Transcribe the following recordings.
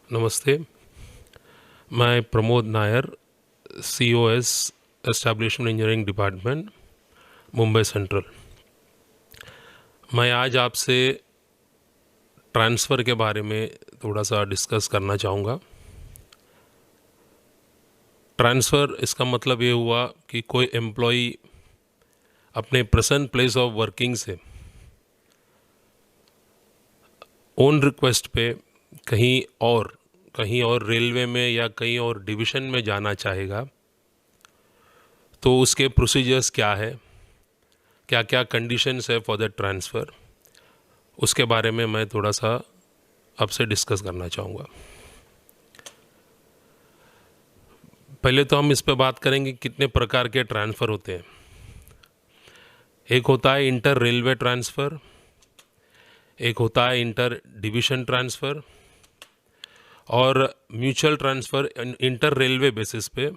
नमस्ते। मैं Pramod Nair, COS establishment engineering department, Mumbai central. मैं आज आपसे ट्रांसफ़र के बारे में थोड़ा सा डिस्कस करना चाहूँगा। ट्रांसफ़र इसका मतलब ये हुआ कि कोई एम्प्लॉई अपने प्रेजेंट प्लेस ऑफ वर्किंग से ओन रिक्वेस्ट पे कहीं और रेलवे में या कहीं और डिवीज़न में जाना चाहेगा, तो उसके प्रोसीजर्स क्या है, क्या क्या कंडीशंस है फॉर द ट्रांसफ़र, उसके बारे में मैं थोड़ा सा आपसे डिस्कस करना चाहूँगा। पहले तो हम इस पे बात करेंगे कितने प्रकार के ट्रांसफ़र होते हैं। एक होता है इंटर रेलवे ट्रांसफ़र, एक होता है इंटर डिवीज़न ट्रांसफ़र और mutual transfer inter railway basis पे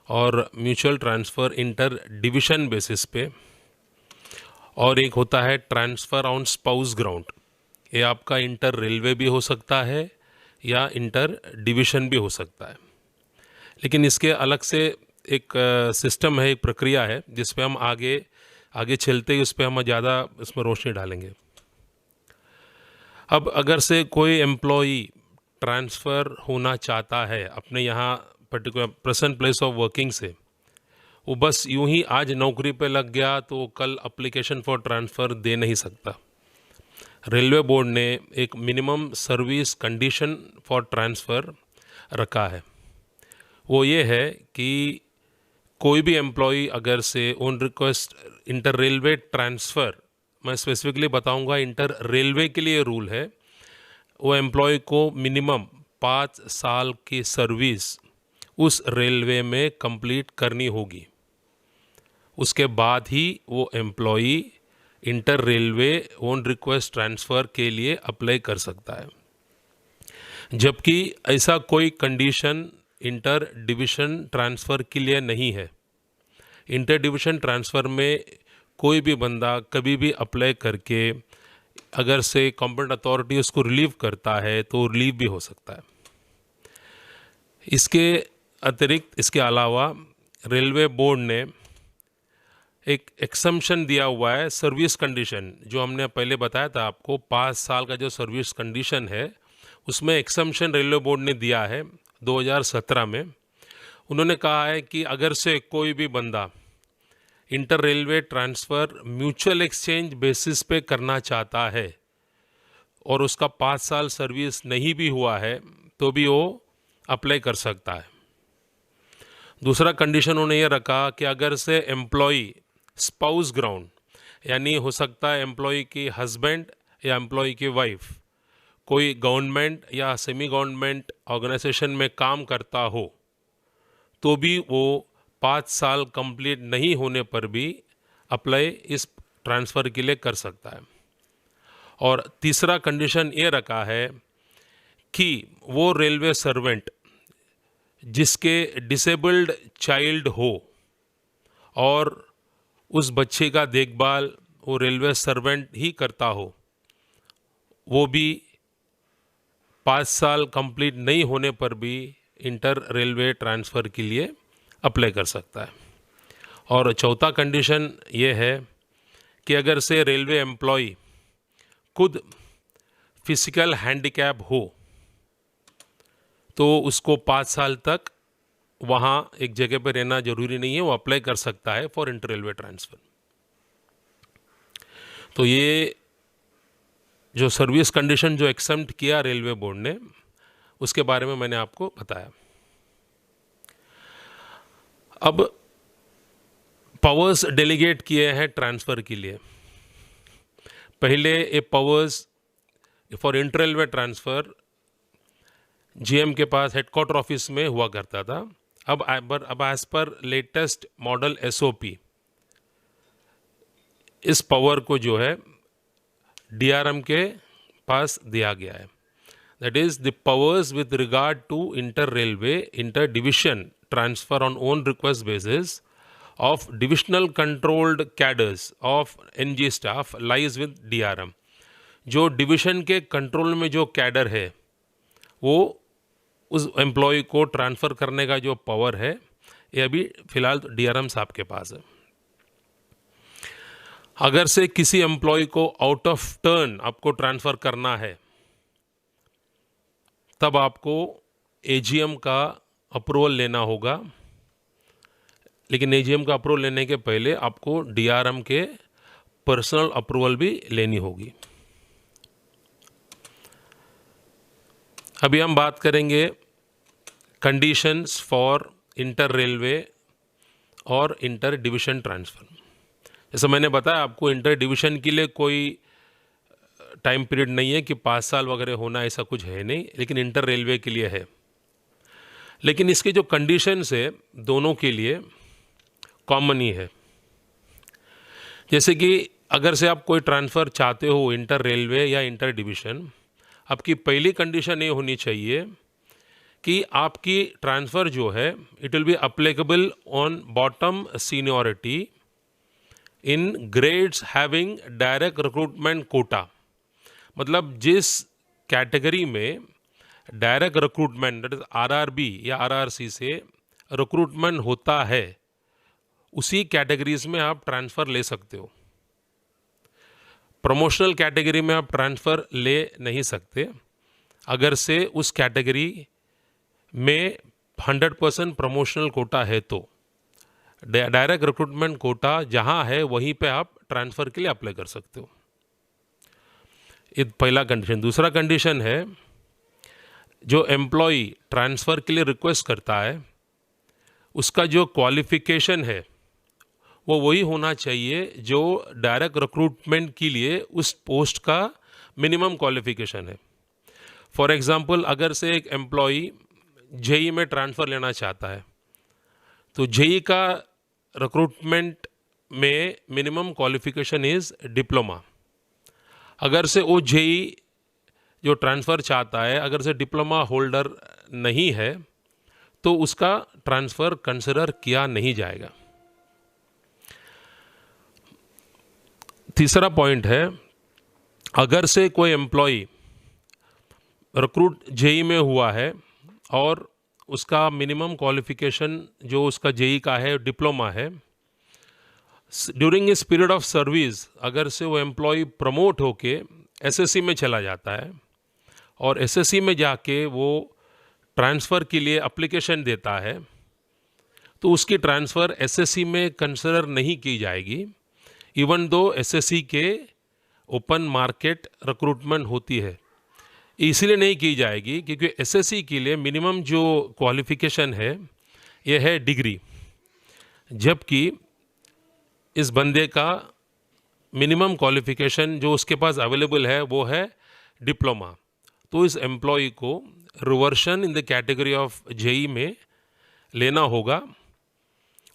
और mutual transfer inter division basis पे, और एक होता है ट्रांसफ़र ऑन स्पाउस ग्राउंड। ये आपका इंटर रेलवे भी हो सकता है या इंटर डिवीज़न भी हो सकता है, लेकिन इसके अलग से एक सिस्टम है, एक प्रक्रिया है जिस पे हम आगे आगे चलते ही उस पर हम ज़्यादा इसमें रोशनी डालेंगे। अब अगर से कोई एम्प्लॉई ट्रांसफ़र होना चाहता है अपने यहाँ particular present place of working से, वो बस यूं ही आज नौकरी पे लग गया तो कल एप्लीकेशन फॉर ट्रांसफ़र दे नहीं सकता। रेलवे बोर्ड ने एक minimum service condition for transfer रखा है। वो ये है कि कोई भी एम्प्लॉई अगर से on request inter railway transfer, मैं स्पेसिफिकली बताऊंगा इंटर रेलवे के लिए रूल है, वो एम्प्लॉय को मिनिमम 5 साल की सर्विस उस रेलवे में कंप्लीट करनी होगी। उसके बाद ही वो employee inter railway on request transfer के लिए अप्लाई कर सकता है, जबकि ऐसा कोई कंडीशन इंटर डिवीज़न ट्रांसफ़र के लिए नहीं है। इंटर डिवीज़न ट्रांसफ़र में कोई भी बंदा कभी भी अप्लाई करके अगर से कॉम्पिटेंट अथॉरिटी उसको रिलीव करता है तो रिलीव भी हो सकता है। इसके अतिरिक्त, इसके अलावा रेलवे बोर्ड ने एक एक्सम्पशन दिया हुआ है सर्विस कंडीशन, जो हमने पहले बताया था आपको 5 साल का जो सर्विस कंडीशन है, उसमें एक्सम्पशन रेलवे बोर्ड ने दिया है 2017 में। उन्होंने कहा है कि अगर से कोई भी बंदा inter railway transfer mutual exchange basis पे करना चाहता है और उसका 5 साल सर्विस नहीं भी हुआ है तो भी वो अप्लाई कर सकता है। दूसरा कंडीशन उन्होंने ये रखा कि अगर से एम्प्लॉई स्पाउस ग्राउंड, यानी हो सकता है एम्प्लॉई की हस्बैंड या एम्प्लॉई की वाइफ कोई गवर्नमेंट या सेमी गवर्नमेंट ऑर्गेनाइजेशन में काम करता हो, तो भी वो 5 साल कंप्लीट नहीं होने पर भी अप्लाई इस ट्रांसफ़र के लिए कर सकता है। और तीसरा कंडीशन ये रखा है कि वो रेलवे सर्वेंट जिसके डिसेबल्ड चाइल्ड हो और उस बच्चे का देखभाल वो रेलवे सर्वेंट ही करता हो, वो भी 5 साल कंप्लीट नहीं होने पर भी इंटर रेलवे ट्रांसफ़र के लिए अप्लाई कर सकता है। और चौथा कंडीशन ये है कि अगर से रेलवे एम्प्लॉय खुद फिजिकल हैंडीकैप हो तो उसको 5 साल तक वहाँ एक जगह पर रहना जरूरी नहीं है, वो अप्लाई कर सकता है फॉर इंटर रेलवे ट्रांसफ़र। तो ये जो सर्विस कंडीशन जो एक्सेप्ट किया रेलवे बोर्ड ने, उसके बारे में मैंने आपको बताया। अब पावर्स डेलीगेट किए हैं ट्रांसफ़र के लिए। पहले ये powers for inter railway transfer GM के पास हेडक्वार्टर ऑफिस में हुआ करता था। अब as per latest model SOP इस पावर को जो है DRM के पास दिया गया है। That is the powers with regard to inter railway inter division transfer on own request basis of divisional controlled cadres of NG staff lies with DRM। जो डिवीजन के कंट्रोल में जो कैडर है वो उस एम्प्लॉय को ट्रांसफ़र करने का जो पावर है ये अभी फ़िलहाल डीआरएम साहब के पास है। अगर से किसी एम्प्लॉय को आउट ऑफ टर्न आपको ट्रांसफ़र करना है, तब आपको एजीएम का अप्रूवल लेना होगा, लेकिन एजीएम का अप्रूवल लेने के पहले आपको डीआरएम के पर्सनल अप्रूवल भी लेनी होगी। अभी हम बात करेंगे कंडीशंस फॉर इंटर रेलवे और इंटर डिवीज़न ट्रांसफ़र। जैसे मैंने बताया आपको, इंटर डिवीज़न के लिए कोई टाइम पीरियड नहीं है कि 5 साल वगैरह होना, ऐसा कुछ है नहीं, लेकिन इंटर रेलवे के लिए है। लेकिन इसके जो कंडीशंस है दोनों के लिए कॉमन ही है। जैसे कि अगर से आप कोई ट्रांसफ़र चाहते हो इंटर रेलवे या इंटर डिवीज़न, आपकी पहली कंडीशन ये होनी चाहिए कि आपकी ट्रांसफ़र जो है it will be applicable on bottom seniority in grades having direct recruitment quota. मतलब जिस कैटेगरी में direct recruitment that is RRB या आरआरसी से रिक्रूटमेंट होता है, उसी कैटेगरीज में आप ट्रांसफ़र ले सकते हो। प्रमोशनल कैटेगरी में आप ट्रांसफ़र ले नहीं सकते अगर से उस कैटेगरी में 100% प्रमोशनल कोटा है। तो डायरेक्ट रिक्रूटमेंट कोटा जहां है वहीं पे आप ट्रांसफ़र के लिए अप्लाई कर सकते हो। ये पहला कंडीशन। दूसरा कंडीशन है, जो एम्प्लॉय ट्रांसफ़र के लिए रिक्वेस्ट करता है उसका जो क्वालिफ़िकेशन है वो वही होना चाहिए जो डायरेक्ट रिक्रूटमेंट के लिए उस पोस्ट का मिनिमम क्वालिफ़िकेशन है। फॉर एग्ज़ाम्पल, अगर से एक एम्प्लॉय जेई में ट्रांसफ़र लेना चाहता है तो जेई का रिक्रूटमेंट में मिनिमम क्वालिफ़िकेशन इज़ डिप्लोमा। अगर से वो जेई जो ट्रांसफ़र चाहता है अगर से डिप्लोमा होल्डर नहीं है तो उसका ट्रांसफ़र कंसिडर किया नहीं जाएगा। तीसरा पॉइंट है, अगर से कोई एम्प्लॉय रिक्रूट जेई में हुआ है और उसका मिनिमम क्वालिफ़िकेशन जो उसका जेई का है डिप्लोमा है, ड्यूरिंग इस पीरियड ऑफ सर्विस अगर से वो एम्प्लॉय प्रमोट होके एसएससी में चला जाता है और एसएससी में जाके वो ट्रांसफ़र के लिए एप्लीकेशन देता है, तो उसकी ट्रांसफ़र एसएससी में कंसिडर नहीं की जाएगी, इवन दो एसएससी के ओपन मार्केट रिक्रूटमेंट होती है। इसलिए नहीं की जाएगी क्योंकि एसएससी के लिए मिनिमम जो क्वालिफ़िकेशन है ये है डिग्री, जबकि इस बंदे का मिनिमम क्वालिफ़िकेशन जो उसके पास अवेलेबल है वो है डिप्लोमा। तो इस एम्प्लॉय को reversion in the category of JE में लेना होगा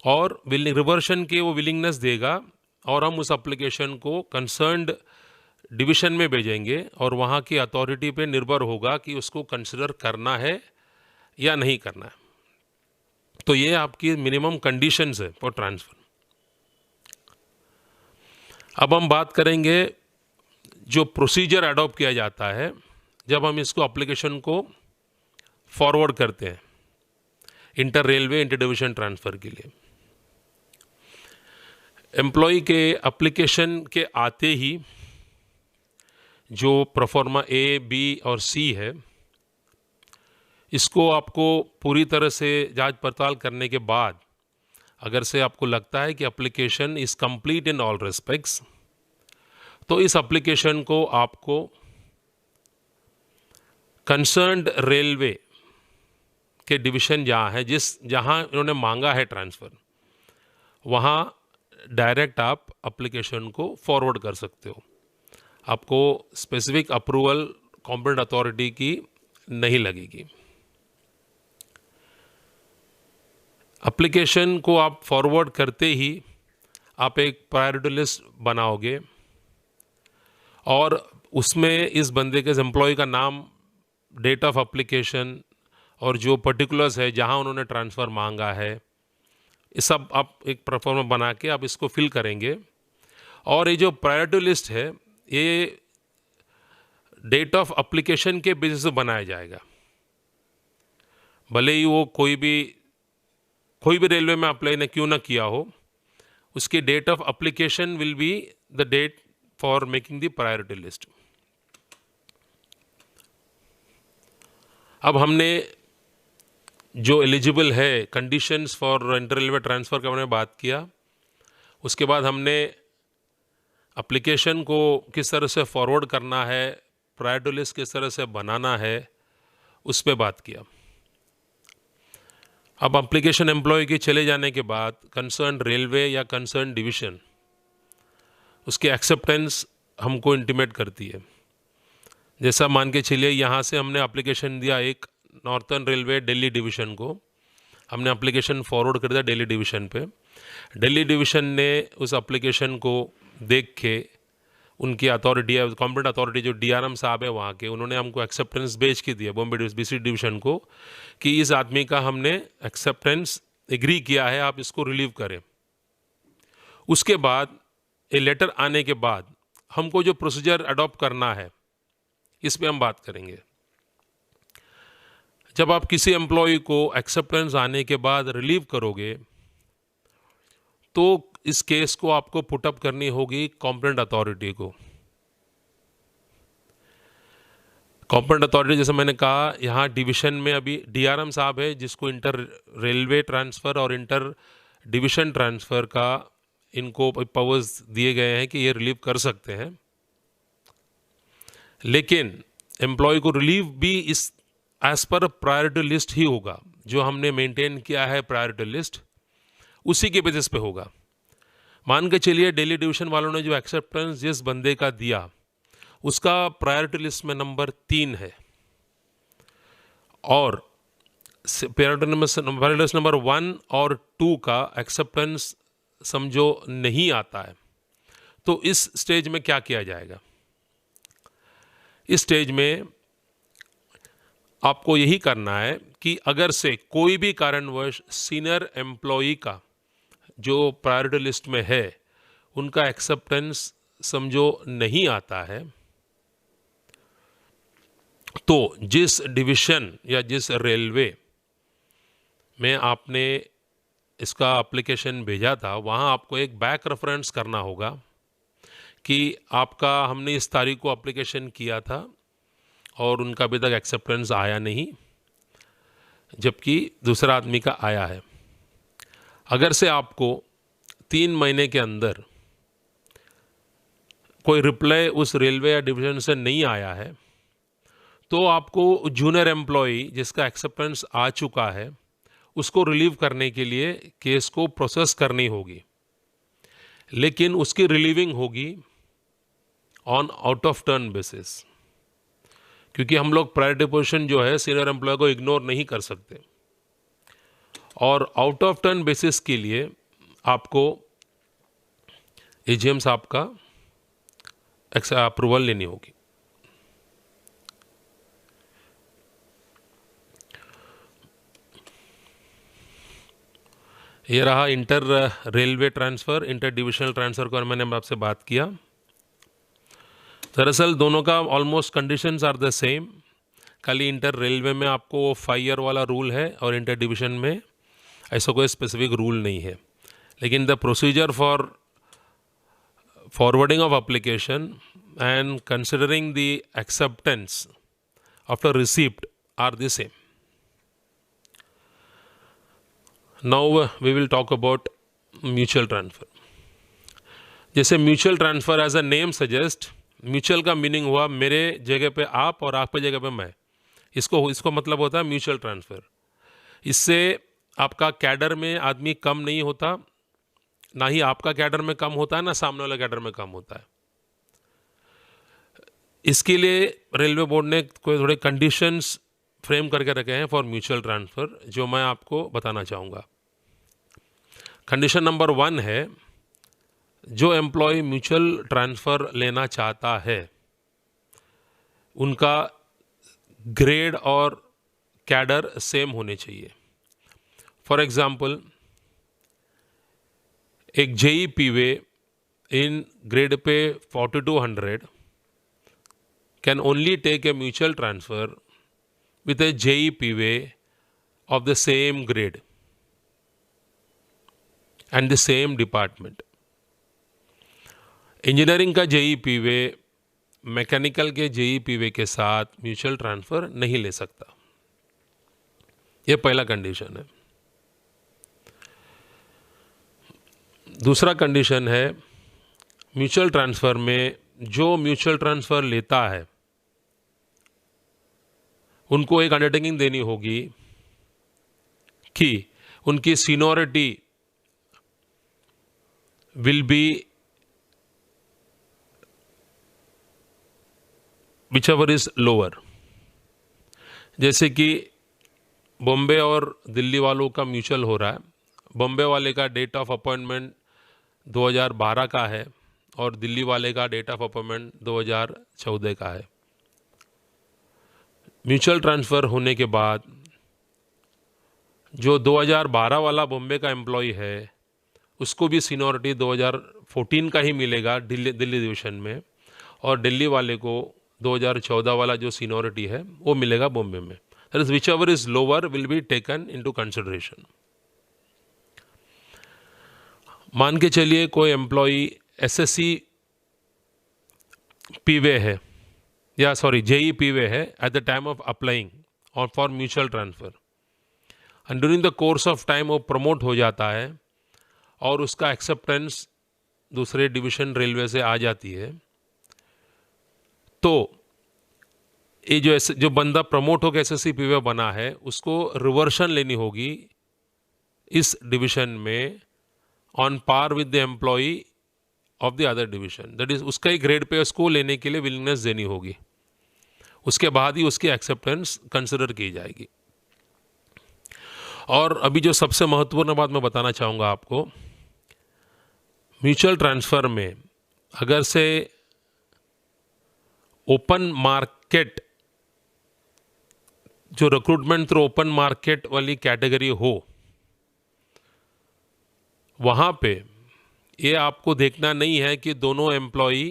और रिवर्शन के वो विलिंगनेस देगा और हम उस एप्लीकेशन को कंसर्न्ड डिवीज़न में भेजेंगे और वहाँ की अथॉरिटी पे निर्भर होगा कि उसको कंसिडर करना है या नहीं करना है। तो ये आपकी मिनिमम कंडीशंस है फॉर ट्रांसफ़र। अब हम बात करेंगे जो प्रोसीजर अडॉप्ट किया जाता है जब हम इसको एप्लीकेशन को फॉरवर्ड करते हैं inter railway inter division transfer के लिए। एम्प्लॉय के एप्लीकेशन के आते ही जो प्रोफॉर्मा ए, बी और सी है, इसको आपको पूरी तरह से जांच पड़ताल करने के बाद अगर से आपको लगता है कि application is complete in all respects, तो इस एप्लीकेशन को आपको कंसर्न्ड रेलवे के डिवीज़न जहाँ है जहाँ इन्होंने मांगा है ट्रांसफ़र, वहाँ डायरेक्ट आप एप्लीकेशन को फॉरवर्ड कर सकते हो। आपको स्पेसिफिक अप्रूवल कॉम्पिटेंट अथॉरिटी की नहीं लगेगी। एप्लीकेशन को आप फॉरवर्ड करते ही आप एक प्रायोरिटी लिस्ट बनाओगे और उसमें इस बंदे के एम्प्लॉय का नाम, डेट ऑफ एप्लीकेशन और जो पर्टिकुलर्स है जहां उन्होंने ट्रांसफ़र मांगा है, ये सब आप एक प्रोफार्मा बना के आप इसको फिल करेंगे। और ये जो प्रायोरिटी लिस्ट है ये डेट ऑफ एप्लीकेशन के बेसिस पे बनाया जाएगा। भले ही वो कोई भी रेलवे में अप्लाई ने क्यों ना किया हो, उसकी date of application will be the date for making the priority list. अब हमने जो एलिजिबल है conditions for inter railway transfer का हमने बात किया, उसके बाद हमने एप्लीकेशन को किस तरह से फॉरवर्ड करना है, प्रायोरिटी लिस्ट किस तरह से बनाना है, उस पर बात किया। अब एप्लीकेशन एम्प्लॉय के चले जाने के बाद कंसर्न रेलवे या कंसर्न डिवीज़न उसकी एक्सेप्टेंस हमको इंटीमेट करती है। जैसा मान के चलिए यहाँ से हमने एप्लीकेशन दिया एक नॉर्थर्न रेलवे दिल्ली डिवीज़न को, हमने एप्लीकेशन फॉरवर्ड कर दिया दिल्ली डिवीज़न पे। दिल्ली डिवीज़न ने उस एप्लीकेशन को देख के उनकी अथॉरिटी है, कॉम्पिटेंट अथॉरिटी जो डीआरएम साहब है वहाँ के, उन्होंने हमको एक्सेप्टेंस भेज के दिया बॉम्बे बीसी डिवीज़न को कि इस आदमी का हमने एक्सेप्टेंस एग्री किया है, आप इसको रिलीव करें। उसके बाद ये लेटर आने के बाद हमको जो प्रोसीजर अडॉप्ट करना है इस पर हम बात करेंगे। जब आप किसी एम्प्लॉय को एक्सेप्टेंस आने के बाद रिलीव करोगे तो इस केस को आपको पुटअप करनी होगी कॉम्पिटेंट अथॉरिटी को। कॉम्पिटेंट अथॉरिटी जैसे मैंने कहा, यहाँ डिवीज़न में अभी डीआरएम साहब है जिसको इंटर रेलवे ट्रांसफ़र और इंटर डिवीज़न ट्रांसफ़र का इनको पावर्स दिए गए हैं कि ये रिलीव कर सकते हैं। लेकिन एम्प्लॉय को रिलीव भी इस एज पर प्रायोरिटी लिस्ट ही होगा, जो हमने मेंटेन किया है प्रायोरिटी लिस्ट उसी के बेसिस पे होगा। मान के चलिए दिल्ली डिवीज़न वालों ने जो एक्सेप्टेंस जिस बंदे का दिया उसका प्रायोरिटी लिस्ट में नंबर 3 है और प्रायोरिटी लिस्ट नंबर 1 और 2 का एक्सेप्टेंस समझो नहीं आता है, तो इस स्टेज में क्या किया जाएगा? इस स्टेज में आपको यही करना है कि अगर से कोई भी कारणवश सीनियर एम्प्लॉई का जो प्रायोरिटी लिस्ट में है उनका एक्सेप्टेंस समझो नहीं आता है, तो जिस डिवीज़न या जिस रेलवे में आपने इसका एप्लीकेशन भेजा था वहाँ आपको एक बैक रेफरेंस करना होगा कि आपका हमने इस तारीख को एप्लीकेशन किया था और उनका अभी तक एक्सेप्टेंस आया नहीं, जबकि दूसरा आदमी का आया है। अगर से आपको 3 महीने के अंदर कोई रिप्लाई उस रेलवे या डिवीज़न से नहीं आया है तो आपको जूनियर एम्प्लॉई जिसका एक्सेप्टेंस आ चुका है उसको रिलीव करने के लिए केस को प्रोसेस करनी होगी, लेकिन उसकी रिलीविंग होगी on out of turn basis, क्योंकि हम लोग प्रायोरिटी पोजीशन जो है सीनियर एम्प्लॉय को इग्नोर नहीं कर सकते। और आउट ऑफ टर्न बेसिस के लिए आपको एजीएम साहब का अप्रूवल लेनी होगी। ये रहा inter railway transfer, inter divisional transfer को मैंने आपसे बात किया। दरअसल दोनों का almost conditions are the same, खाली इंटर रेलवे में आपको 5 ईयर वाला रूल है और इंटर डिवीज़न में ऐसा कोई स्पेसिफिक रूल नहीं है। लेकिन the procedure for forwarding of application and considering the acceptance after receipt are the same. Now we will talk about mutual transfer. जैसे mutual transfer as a name suggest, mutual का meaning हुआ मेरे जगह पे आप और आपके जगह पे मैं, इसको मतलब होता है म्यूचुअल ट्रांसफ़र। इससे आपका कैडर में आदमी कम नहीं होता, ना ही आपका कैडर में कम होता है, ना सामने वाला कैडर में कम होता है। इसके लिए रेलवे बोर्ड ने कोई थोड़े कंडीशंस फ्रेम करके रखे हैं फॉर म्यूचुअल ट्रांसफ़र, जो मैं आपको बताना चाहूँगा। कंडीशन नंबर 1 है, जो एम्प्लॉय म्यूचुअल ट्रांसफ़र लेना चाहता है उनका ग्रेड और कैडर सेम होने चाहिए। फॉर एग्जांपल, एक JE P way in grade pay 4200 can only take a mutual transfer with a JEE PWA of the same grade and the same department. Engineering का JEE पीवे mechanical के JEE पीवे के साथ mutual transfer नहीं ले सकता। ये पहला कंडीशन है। दूसरा कंडीशन है, म्यूचुअल ट्रांसफ़र में जो म्यूचुअल ट्रांसफ़र लेता है उनको एक अंडरटेकिंग देनी होगी कि उनकी seniority will be whichever is lower। जैसे कि बॉम्बे और दिल्ली वालों का म्यूचुअल हो रहा है, बॉम्बे वाले का डेट ऑफ अपॉइंटमेंट 2012 का है और दिल्ली वाले का डेट ऑफ अपॉइंटमेंट 2014 का है। म्यूचुअल ट्रांसफ़र होने के बाद जो 2012 वाला बॉम्बे का एम्प्लॉय है उसको भी सीनियरिटी 2014 का ही मिलेगा दिल्ली डिवीज़न में, और दिल्ली वाले को 2014 वाला जो सीनियरिटी है वो मिलेगा बॉम्बे में। That is which ever is lower will be taken into consideration. मान के चलिए कोई एम्प्लॉई एसएससी पीवे है या जेई पीवे है at the time of applying और for mutual transfer, and during the course of time वो प्रमोट हो जाता है और उसका एक्सेप्टेंस दूसरे डिवीज़न रेलवे से आ जाती है, तो ये जो बंदा प्रमोट होकर एसएससी पीवे बना है उसको रिवर्शन लेनी होगी इस डिवीज़न में on par with the employee of the other division. That is उसका ही ग्रेड पे उसको लेने के लिए विलिंगनेस देनी होगी, उसके बाद ही उसकी एक्सेप्टेंस कंसिडर की जाएगी। और अभी जो सबसे महत्वपूर्ण बात मैं बताना चाहूँगा आपको, म्यूचुअल ट्रांसफ़र में अगर से ओपन मार्केट जो रिक्रूटमेंट थ्रू ओपन मार्केट वाली कैटेगरी हो, वहाँ पे ये आपको देखना नहीं है कि दोनों एम्प्लॉई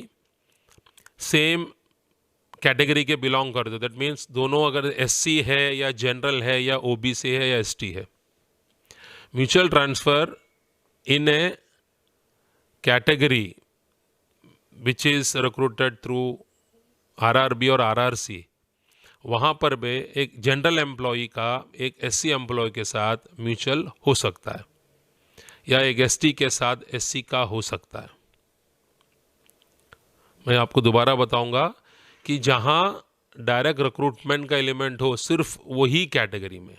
सेम कैटेगरी के बिलोंग करते। दैट मीन्स दोनों अगर एससी है या जनरल है या ओबीसी है या एसटी है, mutual transfer in A category which is recruited through RRB और आरआरसी, वहाँ पर भी एक जनरल एम्प्लॉई का एक एससी एम्प्लॉय के साथ म्यूचुअल हो सकता है या एक एसटी के साथ एससी का हो सकता है। मैं आपको दोबारा बताऊंगा कि जहाँ डायरेक्ट रिक्रूटमेंट का एलिमेंट हो सिर्फ वही कैटेगरी में,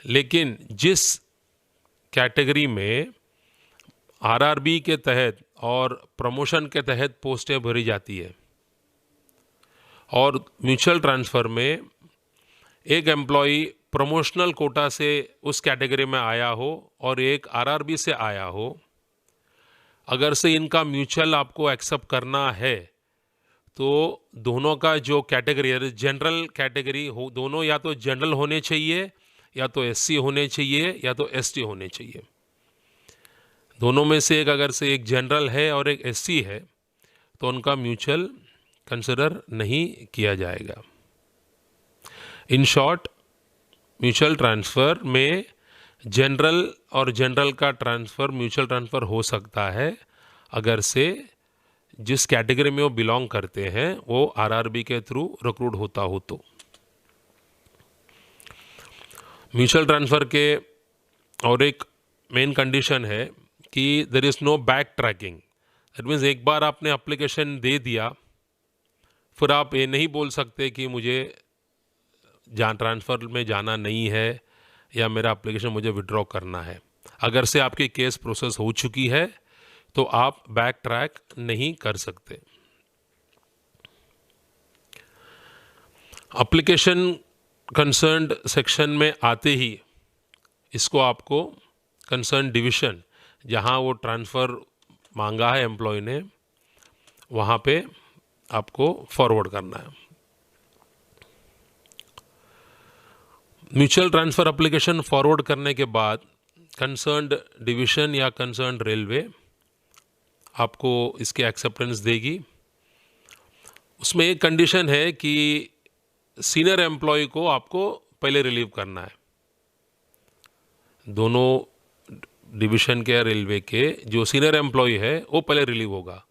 लेकिन जिस कैटेगरी में आरआरबी के तहत और प्रमोशन के तहत पोस्टें भरी जाती है और म्यूचुअल ट्रांसफ़र में एक एम्प्लॉई प्रमोशनल कोटा से उस कैटेगरी में आया हो और एक आरआरबी से आया हो, अगर से इनका म्यूचुअल आपको एक्सेप्ट करना है तो दोनों का जो कैटेगरी है जनरल कैटेगरी हो, दोनों या तो जनरल होने चाहिए या तो एससी होने चाहिए या तो एसटी होने चाहिए। दोनों में से एक अगर से एक जनरल है और एक एससी है तो उनका म्यूचुअल कंसिडर नहीं किया जाएगा। इन शॉर्ट, म्यूचुअल ट्रांसफ़र में जनरल और जनरल का ट्रांसफ़र म्यूचुअल ट्रांसफ़र हो सकता है अगर से जिस कैटेगरी में वो बिलोंग करते हैं वो आरआरबी के थ्रू रिक्रूट होता हो तो। म्यूचुअल ट्रांसफ़र के और एक मेन कंडीशन है कि there is no back tracking. That means एक बार आपने एप्लीकेशन दे दिया, फिर आप ये नहीं बोल सकते कि मुझे ट्रांसफ़र में जाना नहीं है या मेरा एप्लीकेशन मुझे विड्रॉ करना है। अगर से आपकी केस प्रोसेस हो चुकी है तो आप बैक ट्रैक नहीं कर सकते। एप्लीकेशन कंसर्न्ड सेक्शन में आते ही इसको आपको कंसर्न डिवीज़न जहां वो ट्रांसफ़र मांगा है एम्प्लॉय ने वहां पे आपको फॉरवर्ड करना है। म्यूचुअल ट्रांसफ़र एप्लीकेशन फॉरवर्ड करने के बाद कंसर्न्ड डिवीज़न या कंसर्न्ड रेलवे आपको इसके एक्सेप्टेंस देगी। उसमें एक कंडीशन है कि सीनियर एम्प्लॉय को आपको पहले रिलीव करना है। दोनों डिवीज़न के रेलवे के जो सीनियर एम्प्लॉय है वो पहले रिलीव होगा,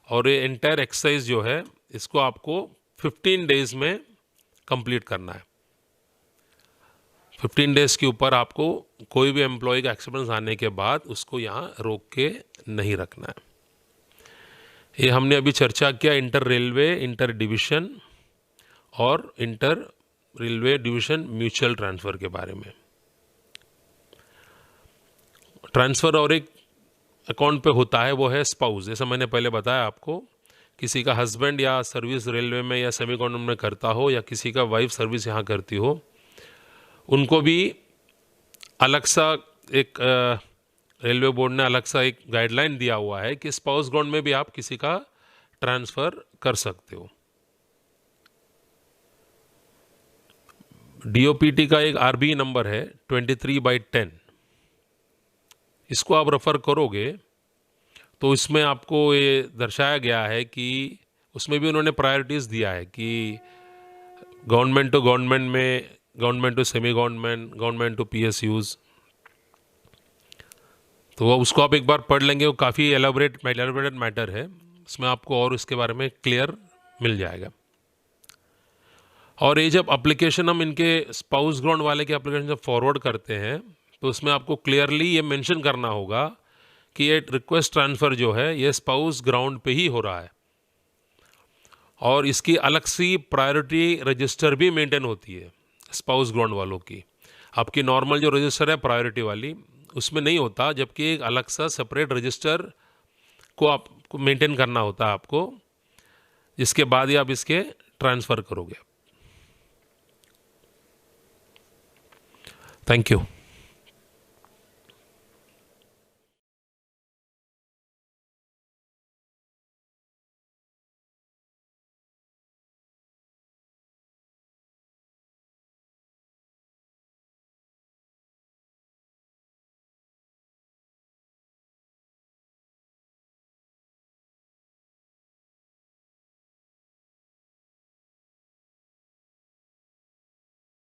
और ये एंटायर एक्सरसाइज जो है इसको आपको 15 डेज़ में कंप्लीट करना है। 15 डेज़ के ऊपर आपको कोई भी एम्प्लॉय का एक्सेप्टेंस आने के बाद उसको यहाँ रोक के नहीं रखना है। ये हमने अभी चर्चा किया इंटर रेलवे, इंटर डिवीज़न और inter railway division mutual transfer के बारे में। ट्रांसफ़र और एक अकाउंट पे होता है, वो है स्पाउस। जैसा मैंने पहले बताया आपको, किसी का हस्बैंड या सर्विस रेलवे में या सेमी गवर्नमेंट में करता हो, या किसी का वाइफ सर्विस यहाँ करती हो, उनको भी अलग सा एक रेलवे बोर्ड ने अलग सा एक गाइडलाइन दिया हुआ है कि स्पाउस ग्राउंड में भी आप किसी का ट्रांसफ़र कर सकते हो। DOPT का एक RBE नंबर है 23/10, इसको आप रेफ़र करोगे तो इसमें आपको ये दर्शाया गया है कि उसमें भी उन्होंने प्रायोरिटीज़ दिया है कि गवर्नमेंट टू गवर्नमेंट में, government to semi government, government to PSUs। तो वो उसको आप एक बार पढ़ लेंगे, वो काफ़ी एलाबोरेटेड मैटर है, उसमें आपको और इसके बारे में क्लियर मिल जाएगा। और ये जब एप्लीकेशन हम इनके स्पाउस ग्राउंड वाले के एप्लीकेशन जब फॉरवर्ड करते हैं तो उसमें आपको क्लियरली ये मेंशन करना होगा कि ये रिक्वेस्ट ट्रांसफ़र जो है ये स्पाउस ग्राउंड पे ही हो रहा है, और इसकी अलग सी प्रायोरिटी रजिस्टर भी मेंटेन होती है स्पाउस ग्राउंड वालों की। आपकी नॉर्मल जो रजिस्टर है प्रायोरिटी वाली, उसमें नहीं होता, जबकि एक अलग सा सेपरेट रजिस्टर को आपको मेंटेन करना होता है आपको, जिसके बाद ही आप इसके ट्रांसफ़र करोगे। Thank you.